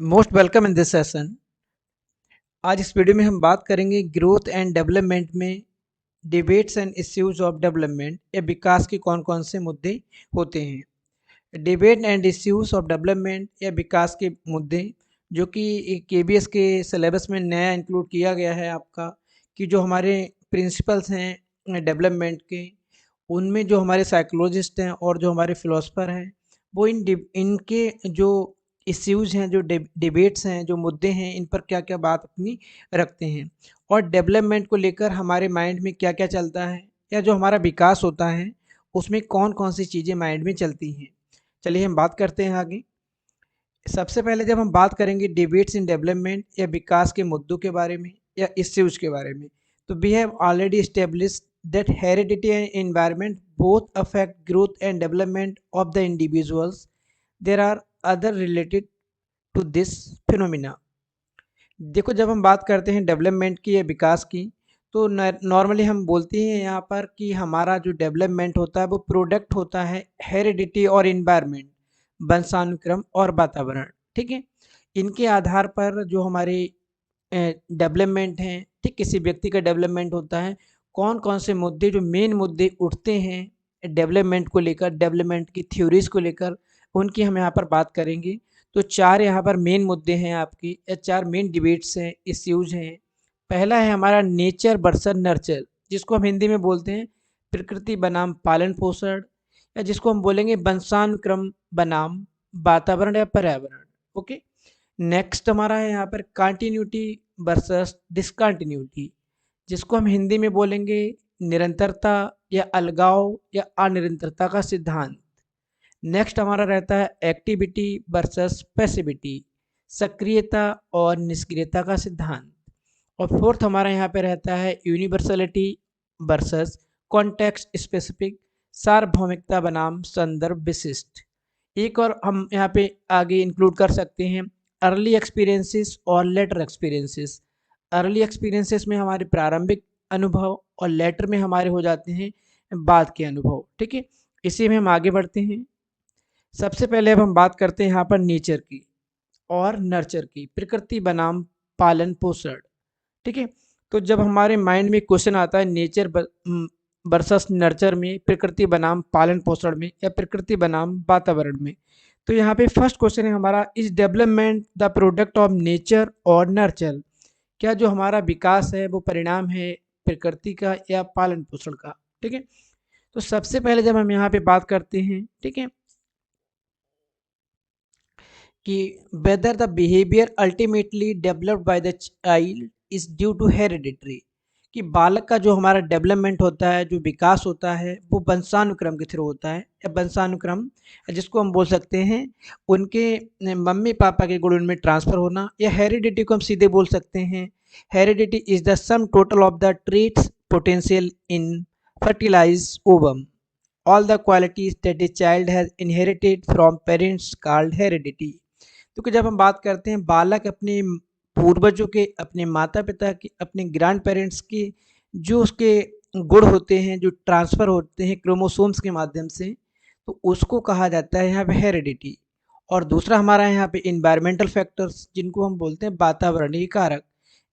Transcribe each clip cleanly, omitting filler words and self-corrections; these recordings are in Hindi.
Most welcome in this session. आज इस वीडियो में हम बात करेंगे ग्रोथ एंड डेवलपमेंट में debates and issues of development या विकास के कौन कौन से मुद्दे होते हैं। Debate and issues of development या विकास के मुद्दे जो कि केबीएस के सिलेबस में नया इंक्लूड किया गया है आपका, कि जो हमारे प्रिंसिपल्स हैं डेवलपमेंट के, उनमें जो हमारे साइकोलॉजिस्ट हैं और जो हमारे फिलोसफर हैं वो इनके जो इश्यूज हैं, जो डिबेट्स हैं, जो मुद्दे हैं, इन पर क्या क्या बात अपनी रखते हैं और डेवलपमेंट को लेकर हमारे माइंड में क्या क्या चलता है या जो हमारा विकास होता है उसमें कौन कौन सी चीज़ें माइंड में चलती हैं। चलिए हम बात करते हैं आगे। सबसे पहले जब हम बात करेंगे डिबेट्स इन डेवलपमेंट या विकास के मुद्दों के बारे में या इश्यूज के बारे में, तो we have already established that heredity and environment both affect growth and development of the individuals. There are other related to this phenomena. देखो, जब हम बात करते हैं डेवलपमेंट की या विकास की, तो नॉर्मली हम बोलते हैं यहाँ पर कि हमारा जो डेवलपमेंट होता है वो प्रोडक्ट होता है हेरिडिटी और इन्वायरमेंट, वंशानुक्रम और वातावरण। ठीक है, इनके आधार पर जो हमारे डेवलपमेंट हैं, ठीक, किसी व्यक्ति का डेवलपमेंट होता है, कौन कौन से मुद्दे जो मेन मुद्दे उठते हैं डेवलपमेंट को लेकर, डेवलपमेंट की थ्योरीज को लेकर, उनकी हम यहाँ पर बात करेंगे। तो चार यहाँ पर मेन मुद्दे हैं आपकी, या चार मेन डिबेट्स हैं, इश्यूज हैं। पहला है हमारा नेचर वर्सेस नर्चर, जिसको हम हिंदी में बोलते हैं प्रकृति बनाम पालन पोषण, या जिसको हम बोलेंगे वंशानुक्रम बनाम वातावरण या पर्यावरण। ओके। नेक्स्ट हमारा है यहाँ पर कंटिन्यूटी वर्सेस डिसकंटिन्यूटी, जिसको हम हिंदी में बोलेंगे निरंतरता या अलगाव या अनिरंतरता का सिद्धांत। नेक्स्ट हमारा रहता है एक्टिविटी वर्सेस पैसिविटी, सक्रियता और निष्क्रियता का सिद्धांत। और फोर्थ हमारा यहाँ पे रहता है यूनिवर्सलिटी वर्सेस कॉन्टेक्स्ट स्पेसिफिक, सार्वभौमिकता बनाम संदर्भ विशिष्ट। एक और हम यहाँ पे आगे इंक्लूड कर सकते हैं अर्ली एक्सपीरियंसेस और लेटर एक्सपीरियंसेस। अर्ली एक्सपीरियंसेस में हमारे प्रारंभिक अनुभव और लेटर में हमारे हो जाते हैं बाद के अनुभव। ठीक है, इसी में हम आगे बढ़ते हैं। सबसे पहले अब हम बात करते हैं यहाँ पर नेचर की और नर्चर की, प्रकृति बनाम पालन पोषण। ठीक है, तो जब हमारे माइंड में क्वेश्चन आता है नेचर वर्सेस नर्चर में, प्रकृति बनाम पालन पोषण में या प्रकृति बनाम वातावरण में, तो यहाँ पे फर्स्ट क्वेश्चन है हमारा, is development the product of nature और नर्चर? क्या जो हमारा विकास है वो परिणाम है प्रकृति का या पालन पोषण का? ठीक है, तो सबसे पहले जब हम यहाँ पे बात करते हैं, ठीक है, कि whether the behaviour ultimately developed by the child is due to hereditary, कि बालक का जो हमारा डेवलपमेंट होता है, जो विकास होता है, वो वंशानुक्रम के थ्रू होता है, या वंशानुक्रम जिसको हम बोल सकते हैं उनके मम्मी पापा के गुण उनमें ट्रांसफ़र होना, या हेरिडिटी को हम सीधे बोल सकते हैं heredity is the sum total of the traits potential in fertilize ovum, all the qualities that a child has inherited from parents called heredity। क्योंकि जब हम बात करते हैं बालक अपने पूर्वजों के, अपने माता पिता के, अपने ग्रैंड पेरेंट्स के जो उसके गुण होते हैं, जो ट्रांसफ़र होते हैं क्रोमोसोम्स के माध्यम से, तो उसको कहा जाता है यहाँ पे हेरिडिटी। और दूसरा हमारा यहाँ पे इन्वायरमेंटल फैक्टर्स, जिनको हम बोलते हैं वातावरणीय कारक,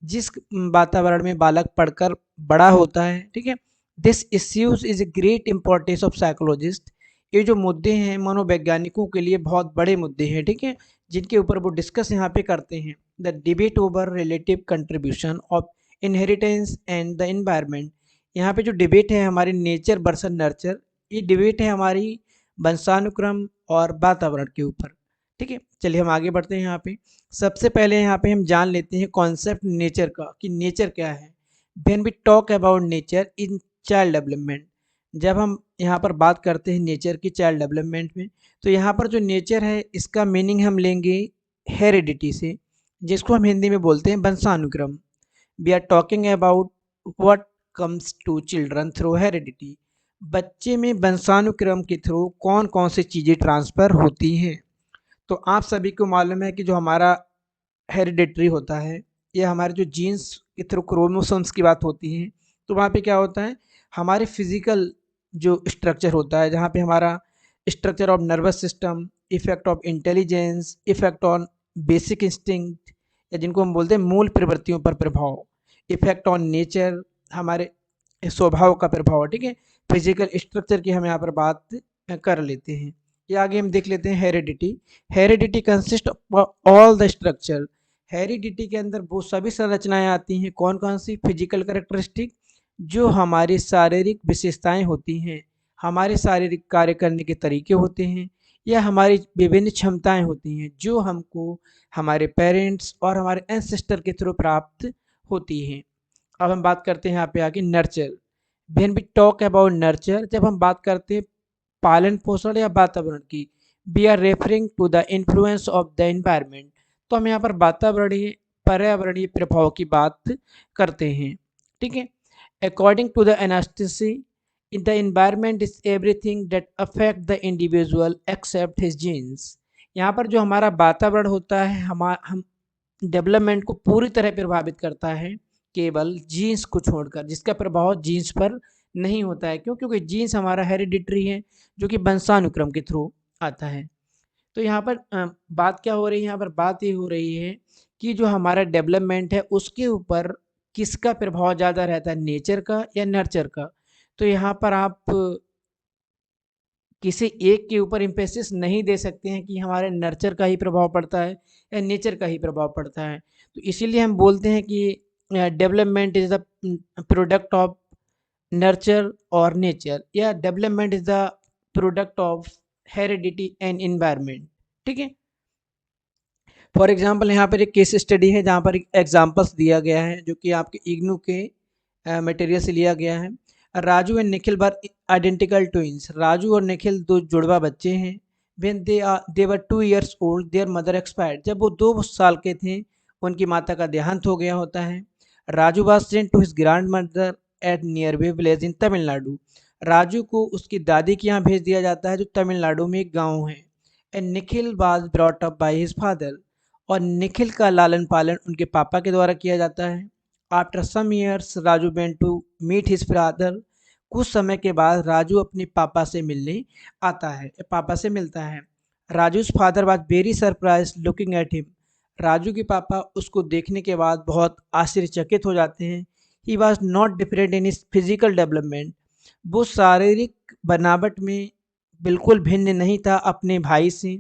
जिस वातावरण में बालक पढ़कर बड़ा होता है। ठीक है, this issues is a great importance of psychologist. ये जो मुद्दे हैं मनोवैज्ञानिकों के लिए बहुत बड़े मुद्दे हैं, ठीक है, जिनके ऊपर वो डिस्कस यहाँ पे करते हैं। The debate over relative contribution of inheritance and the environment, यहाँ पे जो डिबेट है हमारी नेचर वर्सेस नर्चर, ये डिबेट है हमारी वंशानुक्रम और वातावरण के ऊपर। ठीक है, चलिए हम आगे बढ़ते हैं। यहाँ पे सबसे पहले यहाँ पे हम जान लेते हैं कॉन्सेप्ट नेचर का, कि नेचर क्या है। When we talk about nature in child development, जब हम यहाँ पर बात करते हैं नेचर की चाइल्ड डेवलपमेंट में, तो यहाँ पर जो नेचर है इसका मीनिंग हम लेंगे हेरिडिटी से, जिसको हम हिंदी में बोलते हैं वंशानुक्रम। We are talking about what comes to children through heredity, बच्चे में वंशानुक्रम के थ्रू कौन कौन सी चीज़ें ट्रांसफ़र होती हैं। तो आप सभी को मालूम है कि जो हमारा हेरिडिटरी होता है, ये हमारे जो जीन्स के थ्रू क्रोमोसोम्स की बात होती है, तो वहाँ पे क्या होता है हमारे फिजिकल जो स्ट्रक्चर होता है, जहाँ पे हमारा structure of nervous system, effect of intelligence, effect on basic instinct या जिनको हम बोलते हैं मूल प्रवृत्तियों पर प्रभाव, इफेक्ट ऑन नेचर हमारे स्वभाव का प्रभाव, ठीक है। फिजिकल स्ट्रक्चर की हम यहाँ पर बात कर लेते हैं। ये आगे हम देख लेते हैं heredity. Heredity consist of all the structure. Heredity के अंदर वो सभी संरचनाएं आती हैं, कौन कौन सी? फिजिकल कैरेक्टरिस्टिक, जो हमारी शारीरिक विशेषताएं होती हैं, हमारे शारीरिक कार्य करने के तरीके होते हैं, या हमारी विभिन्न क्षमताएं होती हैं जो हमको हमारे पेरेंट्स और हमारे एंसेस्टर के थ्रू प्राप्त होती हैं। अब हम बात करते हैं यहाँ पे आगे nurture. When we talk about nurture, जब हम बात करते हैं पालन पोषण या वातावरण की, we are referring to the influence of the environment. तो हम यहाँ पर वातावरणीय पर्यावरणीय प्रभाव की बात करते हैं, ठीक है। According to the Anastasi, in the environment is everything that affect the individual except his genes. यहाँ पर जो हमारा वातावरण होता है हम डेवलपमेंट को पूरी तरह प्रभावित करता है, केवल जीन्स को छोड़कर, जिसका प्रभाव जीन्स पर नहीं होता है। क्यों? क्योंकि जीन्स हमारा हेरिडिटरी है, जो कि वंशानुक्रम के थ्रू आता है। तो यहाँ पर बात क्या हो रही है? यहाँ पर बात ये हो रही है कि जो हमारा डेवलपमेंट है उसके ऊपर किसका प्रभाव ज़्यादा रहता है, नेचर का या नर्चर का? तो यहाँ पर आप किसी एक के ऊपर इम्फेसिस नहीं दे सकते हैं कि हमारे नर्चर का ही प्रभाव पड़ता है या नेचर का ही प्रभाव पड़ता है। तो इसीलिए हम बोलते हैं कि development is the product of nurture और नेचर, या development is the product of heredity and environment, ठीक है। फॉर एग्जांपल यहाँ पर एक केस स्टडी है जहाँ पर एक एग्जांपल्स दिया गया है जो कि आपके इग्नू के मटेरियल से लिया गया है। Raju and Nikhil were identical twins. Raju और निखिल दो जुड़वा बच्चे हैं। When they were 2 years old there mother expired. जब वो 2 साल के थे उनकी माता का देहांत हो गया होता है। Raju was sent to his grandmother at nearby village in Tamil Nadu. Raju को उसकी दादी के यहाँ भेज दिया जाता है जो तमिलनाडु में एक गाँव है। And Nikhil was brought up by his father. और निखिल का लालन पालन उनके पापा के द्वारा किया जाता है। After some years Raju went to meet his father. कुछ समय के बाद राजू अपने पापा से मिलने आता है, पापा से मिलता है। Raju's father was very surprise looking at him. Raju के पापा उसको देखने के बाद बहुत आश्चर्यचकित हो जाते हैं। He was not different in his physical development. वो शारीरिक बनावट में बिल्कुल भिन्न नहीं था अपने भाई से,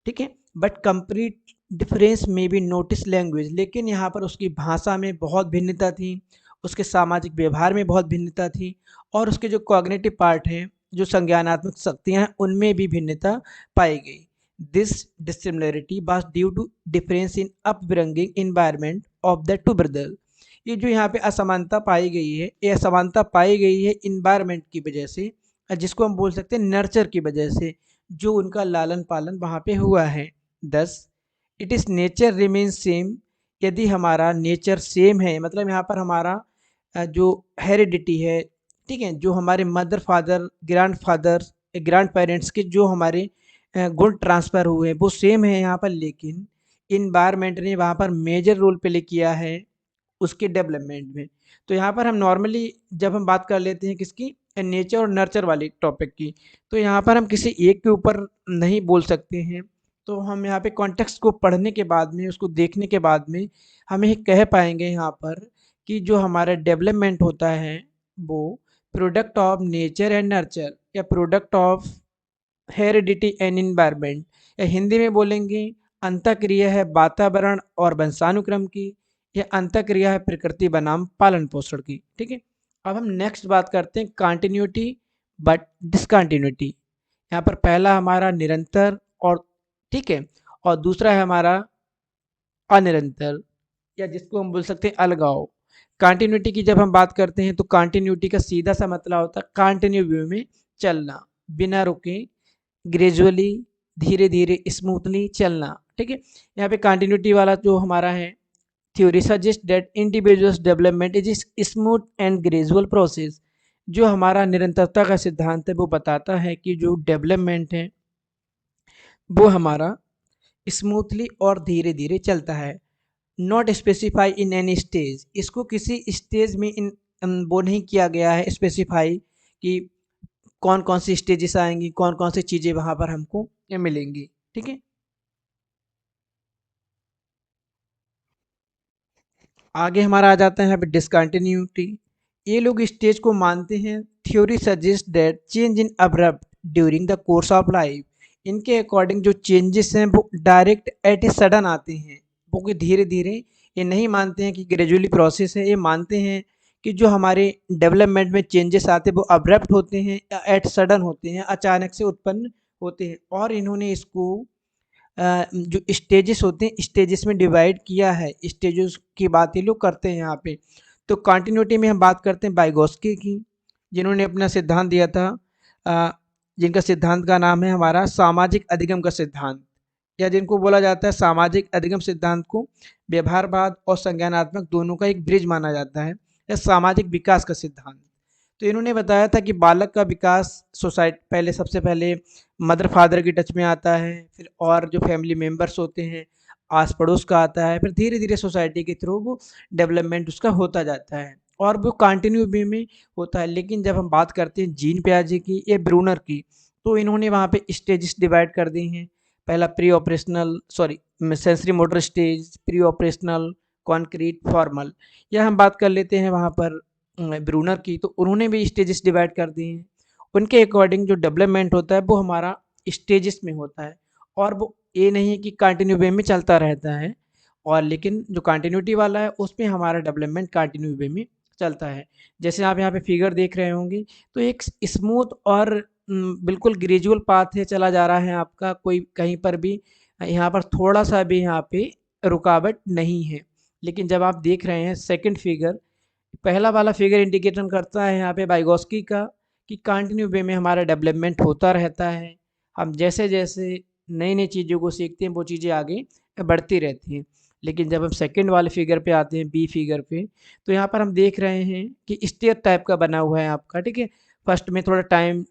ठीक है। बट कंप्लीट डिफरेंस में भी नोटिस लैंग्वेज, लेकिन यहाँ पर उसकी भाषा में बहुत भिन्नता थी, उसके सामाजिक व्यवहार में बहुत भिन्नता थी, और उसके जो कॉग्निटिव पार्ट हैं, जो संज्ञानात्मक शक्तियाँ हैं, उनमें भी भिन्नता पाई गई। This dissimilarity was due to difference in upbringing environment of the two brother. ये जो यहाँ पे असमानता पाई गई है, ये असमानता पाई गई है इन्वायरमेंट की वजह से, जिसको हम बोल सकते हैं नर्चर की वजह से, जो उनका लालन पालन वहाँ पे हुआ है। 10 it is nature remain same. यदि हमारा नेचर सेम है, मतलब यहाँ पर हमारा जो हेरिडिटी है, ठीक है, जो हमारे मदर फादर ग्रैंड पेरेंट्स के जो हमारे गुण ट्रांसफ़र हुए हैं वो सेम है यहाँ पर, लेकिन इन्वायरमेंट ने वहाँ पर मेजर रोल प्ले किया है उसके डेवलपमेंट में। तो यहाँ पर हम नॉर्मली जब हम बात कर लेते हैं किसकी, नेचर और नर्चर वाली टॉपिक की, तो यहाँ पर हम किसी एक के ऊपर नहीं बोल सकते हैं। तो हम यहाँ पे कॉन्टेक्स्ट को पढ़ने के बाद में, उसको देखने के बाद में हम ये कह पाएंगे यहाँ पर कि जो हमारा डेवलपमेंट होता है वो product of nature and nurture, या product of heredity and environment, या हिंदी में बोलेंगे अंतःक्रिया है वातावरण और वंशानुक्रम की, या अंतःक्रिया है प्रकृति बनाम पालन पोषण की, ठीक है। अब हम नेक्स्ट बात करते हैं कंटिन्यूटी बट डिसकंटिन्यूटी। यहाँ पर पहला हमारा निरंतर और, ठीक है, और दूसरा है हमारा अनिरंतर, या जिसको हम बोल सकते हैं अलगाव। कंटिन्यूटी की जब हम बात करते हैं तो कंटिन्यूटी का सीधा सा मतलब होता है कंटिन्यू व्यू में चलना, बिना रुके, ग्रेजुअली, धीरे धीरे, स्मूथली चलना, ठीक है। यहाँ पे कंटिन्यूटी वाला जो हमारा है, theory suggest that individuals development is smooth and gradual process. जो हमारा निरंतरता का सिद्धांत है वो बताता है कि जो डेवलपमेंट है वो हमारा स्मूथली और धीरे धीरे चलता है। Not specify in any stage, इसको किसी स्टेज में वो नहीं किया गया है स्पेसिफाई कि कौन कौन सी स्टेजेस आएंगी, कौन कौन सी चीज़ें वहाँ पर हमको मिलेंगी, ठीक है। आगे हमारा आ जाता है यहाँ पे डिसकंटिन्यूटी। ये लोग स्टेज को मानते हैं। Theory suggest that change in abrupt during the course of life. इनके अकॉर्डिंग जो चेंजेस हैं वो डायरेक्ट एट ए सडन आते हैं, वो कि धीरे धीरे। ये नहीं मानते हैं कि ग्रेजुअली प्रोसेस है, ये मानते हैं कि जो हमारे डेवलपमेंट में चेंजेस आते हैं वो अब्रप्ट होते हैं या एट सडन होते हैं, अचानक से उत्पन्न होते हैं। और इन्होंने इसको जो स्टेजेस होते हैं स्टेजेस में डिवाइड किया है। स्टेजेस की बात ये लोग करते हैं यहाँ पे। तो कंटिन्यूटी में हम बात करते हैं वाइगोत्स्की की, जिन्होंने अपना सिद्धांत दिया था, जिनका सिद्धांत का नाम है हमारा सामाजिक अधिगम का सिद्धांत, या जिनको बोला जाता है सामाजिक अधिगम सिद्धांत को व्यवहारवाद और संज्ञानात्मक दोनों का एक ब्रिज माना जाता है, या सामाजिक विकास का सिद्धांत। तो इन्होंने बताया था कि बालक का विकास सोसाइटी पहले सबसे पहले मदर फादर की टच में आता है, फिर और जो फैमिली मेम्बर्स होते हैं आस पड़ोस का आता है, फिर धीरे धीरे सोसाइटी के थ्रू वो डेवलपमेंट उसका होता जाता है और वो कंटिन्यू वे में होता है। लेकिन जब हम बात करते हैं जीन पियाजे की या ब्रूनर की, तो इन्होंने वहाँ पे स्टेजेस डिवाइड कर दी हैं। पहला pre operational sensory motor stage, pre operational, concrete, formal. या हम बात कर लेते हैं वहाँ पर ब्रूनर की, तो उन्होंने भी स्टेजेस डिवाइड कर दिए हैं। उनके अकॉर्डिंग जो डेवलपमेंट होता है वो हमारा स्टेजेस में होता है, और वो ये नहीं है कि कंटिन्यू वे में चलता रहता है। और लेकिन जो कंटिन्यूटी वाला है उसमें हमारा डेवलपमेंट कंटिन्यू वे में चलता है। जैसे आप यहाँ पे फिगर देख रहे होंगे, तो एक स्मूथ और बिल्कुल ग्रेजुअल पाथ है, चला जा रहा है आपका, कोई कहीं पर भी यहाँ पर थोड़ा सा भी यहाँ पे रुकावट नहीं है। लेकिन जब आप देख रहे हैं सेकंड फिगर, पहला वाला फिगर इंडिकेशन करता है यहाँ पे वाइगोत्स्की का कि कंटिन्यू वे में हमारा डेवलपमेंट होता रहता है। हम जैसे जैसे नई नई चीज़ों को सीखते हैं वो चीज़ें आगे बढ़ती रहती हैं। लेकिन जब हम सेकंड वाले फिगर पे आते हैं, बी फिगर पे, तो यहाँ पर हम देख रहे हैं कि स्टेयर टाइप का बना हुआ है आपका, ठीक है। फर्स्ट में थोड़ा टाइम,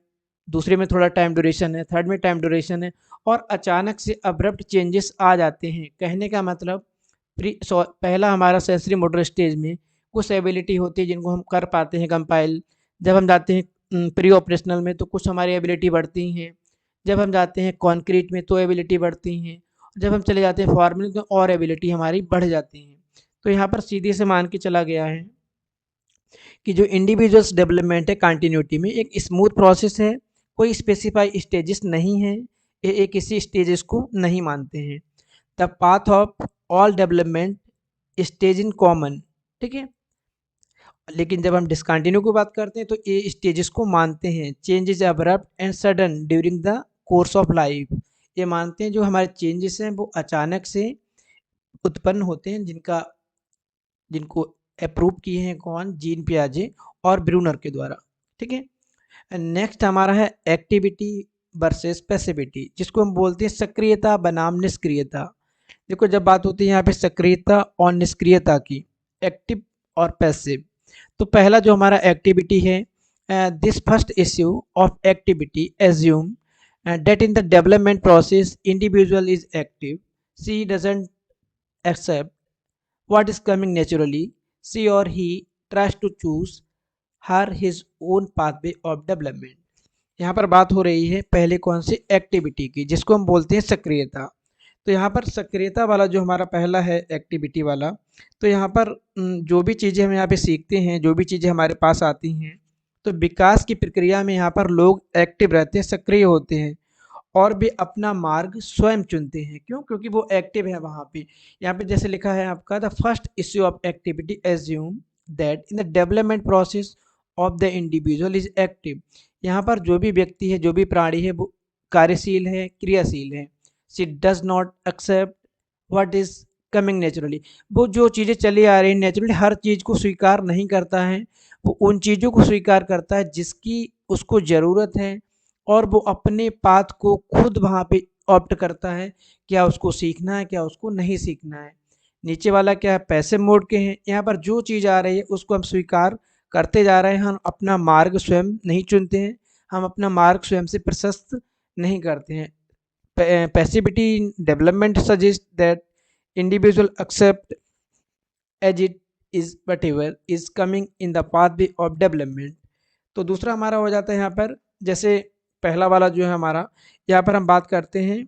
दूसरे में थोड़ा टाइम ड्यूरेशन है, थर्ड में टाइम ड्यूरेशन है, और अचानक से अब्रप्ट चेंजेस आ जाते हैं। कहने का मतलब पहला हमारा सेंसरी मोटर स्टेज में कुछ एबिलिटी होती है जिनको हम कर पाते हैं कंपाइल। जब हम जाते हैं प्री ऑपरेशनल में तो कुछ हमारी एबिलिटी बढ़ती हैं। जब हम जाते हैं कॉन्क्रीट में तो एबिलिटी बढ़ती हैं। जब हम चले जाते हैं फॉर्मल तो और एबिलिटी हमारी बढ़ जाती हैं। तो यहाँ पर सीधे से मान के चला गया है कि जो इंडिविजुअल्स डेवलपमेंट है कंटिन्यूटी में एक स्मूथ प्रोसेस है, कोई स्पेसिफाई स्टेजेस नहीं है, ये एक किसी स्टेजेस को नहीं मानते हैं। The path of all development stage in common, ठीक है। लेकिन जब हम डिसकंटिन्यू की बात करते हैं तो ये स्टेजेस को मानते हैं। Change is abrupt and sudden during the course of life. ये मानते हैं जो हमारे चेंजेस हैं वो अचानक से उत्पन्न होते हैं, जिनको अप्रूव किए हैं कौन, जीन पियाजे और ब्रूनर के द्वारा, ठीक है। नेक्स्ट हमारा है एक्टिविटी वर्सेस पैसिविटी, जिसको हम बोलते हैं सक्रियता बनाम निष्क्रियता। देखो जब बात होती है यहाँ पे सक्रियता और निष्क्रियता की, एक्टिव और पैसिव, तो पहला जो हमारा एक्टिविटी है, this first issue of activity assume that in the development process individual is active, she doesn't accept what is coming naturally, she or he tries to choose her his own pathway of development। यहाँ पर बात हो रही है पहले कौन सी एक्टिविटी की, जिसको हम बोलते हैं सक्रियता। तो यहाँ पर सक्रियता वाला जो हमारा पहला है एक्टिविटी वाला, तो यहाँ पर जो भी चीज़ें हम यहाँ पे सीखते हैं, जो भी चीज़ें हमारे पास आती हैं, तो विकास की प्रक्रिया में यहाँ पर लोग एक्टिव रहते हैं, सक्रिय होते हैं, और भी अपना मार्ग स्वयं चुनते हैं। क्यों? क्योंकि वो एक्टिव है वहाँ पे। यहाँ पे जैसे लिखा है आपका, the first issue of activity assume that in the development process of the individual is active. यहाँ पर जो भी व्यक्ति है, जो भी प्राणी है, वो कार्यशील है, क्रियाशील है। She does not accept what is coming naturally. वो जो चीज़ें चली आ रही हैं नेचुरली, हर चीज़ को स्वीकार नहीं करता है। वो उन चीज़ों को स्वीकार करता है जिसकी उसको ज़रूरत है, और वो अपने पाथ को खुद वहाँ पे ऑप्ट करता है, क्या उसको सीखना है, क्या उसको नहीं सीखना है। नीचे वाला क्या है, पैसिव मोड के हैं। यहाँ पर जो चीज़ आ रही है उसको हम स्वीकार करते जा रहे हैं, हम अपना मार्ग स्वयं नहीं चुनते हैं, हम अपना मार्ग स्वयं से प्रशस्त नहीं करते हैं। Passivity in development suggest that individual accept as it is whatever is coming in the pathway of development. तो दूसरा हमारा हो जाता है यहाँ पर, जैसे पहला वाला जो है हमारा, यहाँ पर हम बात करते हैं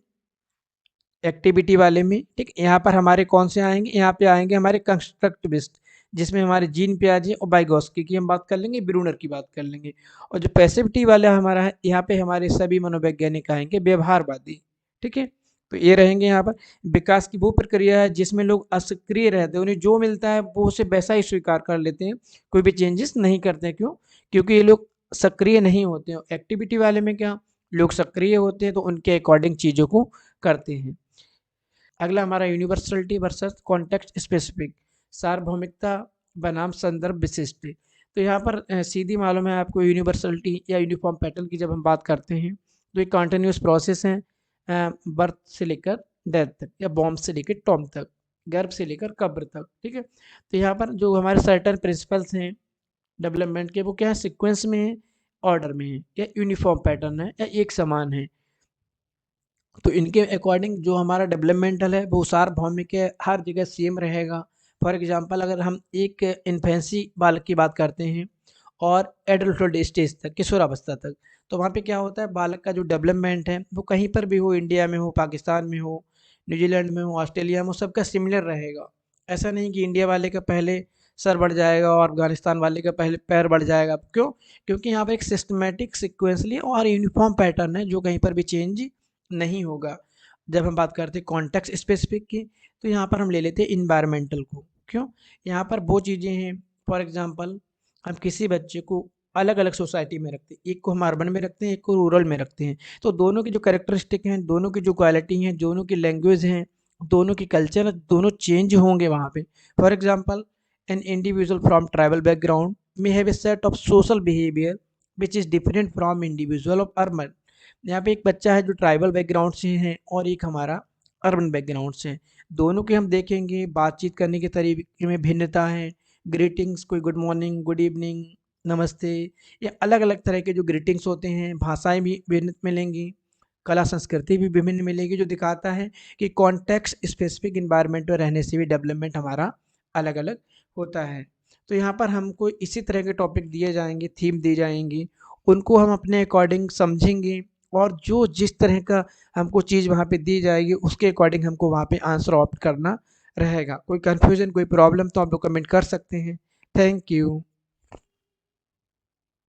एक्टिविटी वाले में, ठीक। यहाँ पर हमारे कौन से आएंगे, यहाँ पे आएंगे हमारे कंस्ट्रक्टिविस्ट। जिसमें हमारे जीन पियाजे और वाइगोत्स्की की हम बात कर लेंगे, ब्रूनर की बात कर लेंगे। और जो पैसिविटी वाला हमारा है, यहाँ पे हमारे सभी मनोवैज्ञानिक आएंगे, व्यवहारवादी। ठीक है, तो ये रहेंगे यहाँ पर। विकास की वो प्रक्रिया है जिसमें लोग असक्रिय रहते हैं, उन्हें जो मिलता है वो उसे वैसा ही स्वीकार कर लेते हैं, कोई भी चेंजेस नहीं करते हैं। क्यों? क्योंकि ये लोग सक्रिय नहीं होते हैं। एक्टिविटी वाले में क्या, लोग सक्रिय होते हैं तो उनके अकॉर्डिंग चीज़ों को करते हैं। अगला हमारा यूनिवर्सलिटी वर्सेस कॉन्टेक्स्ट स्पेसिफिक, सार्वभौमिकता बनाम संदर्भ विशिष्ट। तो यहाँ पर सीधी मालूम है आपको, यूनिवर्सलिटी या यूनिफॉर्म पैटर्न की जब हम बात करते हैं तो एक कॉन्टिन्यूस प्रोसेस है, बर्थ से लेकर डेथ तक, या बॉम्ब से लेकर टॉम तक, गर्भ से लेकर कब्र तक। ठीक है, तो यहाँ पर जो हमारे सर्टन प्रिंसिपल्स हैं डेवलपमेंट के, वो क्या है, सीक्वेंस में है, ऑर्डर में है, या यूनिफॉर्म पैटर्न है, या एक समान है। तो इनके अकॉर्डिंग जो हमारा डेवलपमेंटल है वो सार्वभौमिक है, हर जगह सेम रहेगा। फॉर एग्जांपल अगर हम एक इन्फेंसी बालक की बात करते हैं और एडल्टहुड स्टेज तक, किशोरावस्था तक, तो वहाँ पे क्या होता है, बालक का जो डेवलपमेंट है वो कहीं पर भी हो, इंडिया में हो, पाकिस्तान में हो, न्यूजीलैंड में हो, ऑस्ट्रेलिया में हो, सबका सिमिलर रहेगा। ऐसा नहीं कि इंडिया वाले का पहले सर बढ़ जाएगा और अफगानिस्तान वाले का पहले पैर बढ़ जाएगा। क्यों? क्योंकि यहाँ पर एक सिस्टमेटिक सिक्वेंसली और यूनिफॉर्म पैटर्न है जो कहीं पर भी चेंज नहीं होगा। जब हम बात करते हैं कॉन्टेक्स्ट स्पेसिफिक की, तो यहाँ पर हम ले लेते हैं इन्वायरमेंटल को। क्यों? यहाँ पर वो चीज़ें हैं, फॉर एग्जांपल हम किसी बच्चे को अलग अलग सोसाइटी में रखते हैं, एक को हम अर्बन में रखते हैं, एक को रूरल में रखते हैं, तो दोनों की जो कैरेक्टरिस्टिक हैं, दोनों की जो क्वालिटी हैं, दोनों की लैंग्वेज हैं, दोनों की कल्चर, दोनों चेंज होंगे वहाँ पे। For example an individual from tribal background may have a set of social behaviour which is different from individual of urban. यहाँ पे एक बच्चा है जो ट्राइबल बैकग्राउंड से है और एक हमारा अर्बन बैकग्राउंड से है। दोनों के हम देखेंगे बातचीत करने के तरीके में भिन्नता है। ग्रीटिंग्स, कोई गुड मॉर्निंग, गुड इवनिंग, नमस्ते, ये अलग अलग तरह के जो ग्रीटिंग्स होते हैं, भाषाएं भी भिन्न मिलेंगी, कला संस्कृति भी विभिन्न मिलेगी, जो दिखाता है कि कॉन्टेक्स्ट स्पेसिफिक इन्वायरमेंट में रहने से भी डेवलपमेंट हमारा अलग अलग होता है। तो यहाँ पर हमको इसी तरह के टॉपिक दिए जाएंगे, थीम दी जाएंगी, उनको हम अपने अकॉर्डिंग समझेंगे, और जो जिस तरह का हमको चीज़ वहाँ पे दी जाएगी उसके अकॉर्डिंग हमको वहाँ पे आंसर ऑप्ट करना रहेगा। कोई कन्फ्यूजन, कोई प्रॉब्लम तो आप लोग कमेंट कर सकते हैं। Thank you.